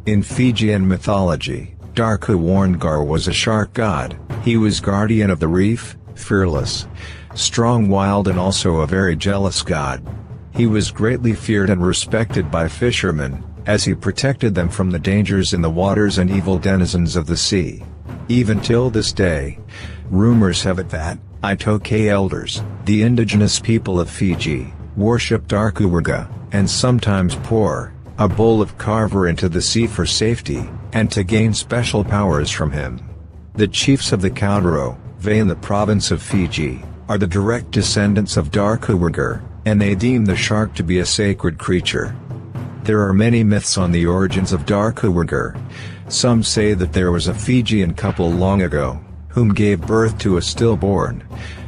In Fijian mythology, Dakuwaqa was a shark god. He was guardian of the reef, fearless, strong, wild, and also a very jealous god. He was greatly feared and respected by fishermen, as he protected them from the dangers in the waters and evil denizens of the sea. Even till this day, rumors have it that Itoke elders, the indigenous people of Fiji, worship Dakuwaqa, and sometimes pour a bowl of carver into the sea for safety, and to gain special powers from him. The chiefs of the Cakaudrove, in the province of Fiji, are the direct descendants of Dakuwaqa, and they deem the shark to be a sacred creature. There are many myths on the origins of Dakuwaqa. Some say that there was a Fijian couple long ago, whom gave birth to a stillborn,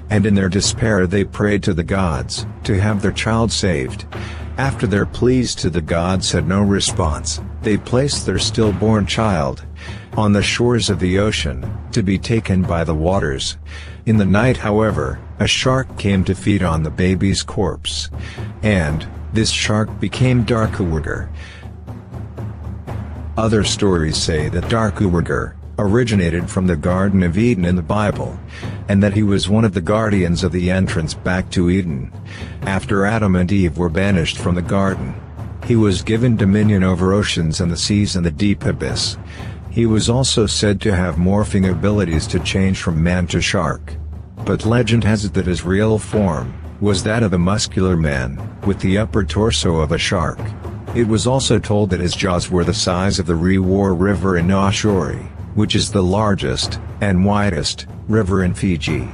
and in their despair they prayed to the gods to have their child saved. After their pleas to the gods had no response, they placed their stillborn child on the shores of the ocean, to be taken by the waters. In the night, however, a shark came to feed on the baby's corpse, and this shark became Dakuwaqa. Other stories say that Dakuwaqa originated from the Garden of Eden in the Bible, and that he was one of the guardians of the entrance back to Eden. After Adam and Eve were banished from the garden, he was given dominion over oceans and the seas and the deep abyss. He was also said to have morphing abilities to change from man to shark. But legend has it that his real form was that of a muscular man, with the upper torso of a shark. It was also told that his jaws were the size of the Rewa River in Nausori, which is the largest and widest river in Fiji.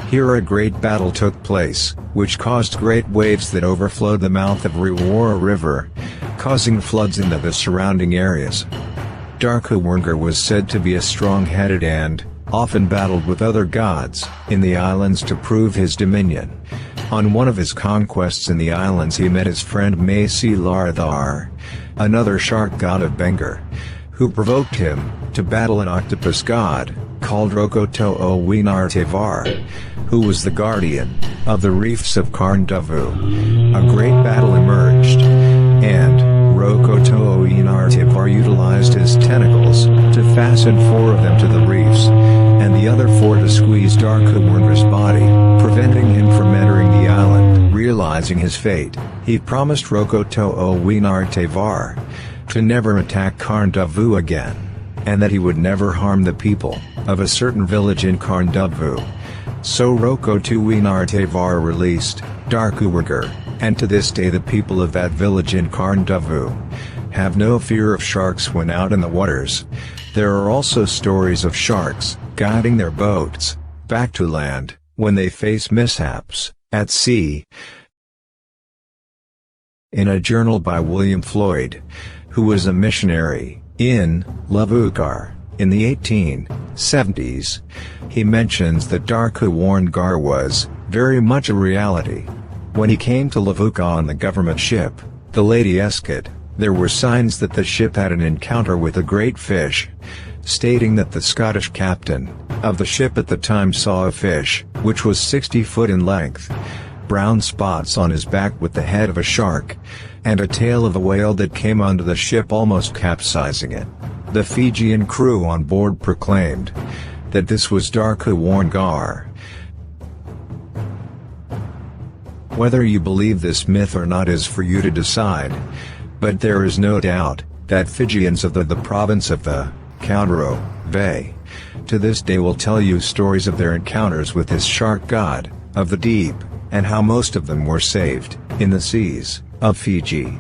Here a great battle took place, which caused great waves that overflowed the mouth of Rewa River, causing floods into the surrounding areas. Dakuwaqa was said to be a strong-headed and often battled with other gods in the islands to prove his dominion. On one of his conquests in the islands, he met his friend Maisi Lardhar, another shark god of Bengal, who provoked him to battle an octopus god called Rokoto'o Winartevar, who was the guardian of the reefs of Cakaudrove. A great battle emerged, and Rokoto'o Winartevar utilized his tentacles to fasten 4 of them to the reefs, and the other 4 to squeeze Dakuwaqa's body, preventing him from entering the island. Realizing his fate, he promised Rokoto'o Winartevar to never attack Cakaudrove again, and that he would never harm the people of a certain village in Cakaudrove. So Rokoto'o Winartevar released Dakuwaqa, and to this day the people of that village in Cakaudrove have no fear of sharks when out in the waters. There are also stories of sharks guiding their boats back to land when they face mishaps at sea. In a journal by William Floyd, who was a missionary in Dakuwaqa in the 1870s, he mentions that Dakuwaqa was very much a reality. When he came to Dakuwaqa on the government ship, the Lady Escott, there were signs that the ship had an encounter with a great fish, stating that the Scottish captain of the ship at the time saw a fish, which was 60 foot in length, brown spots on his back with the head of a shark, and a tail of a whale that came onto the ship, almost capsizing it. The Fijian crew on board proclaimed that this was Dakuwaqa. Whether you believe this myth or not is for you to decide, but there is no doubt that Fijians of the province of the Cakaudrove to this day will tell you stories of their encounters with this shark god of the deep, and how most of them were saved in the seas of Fiji.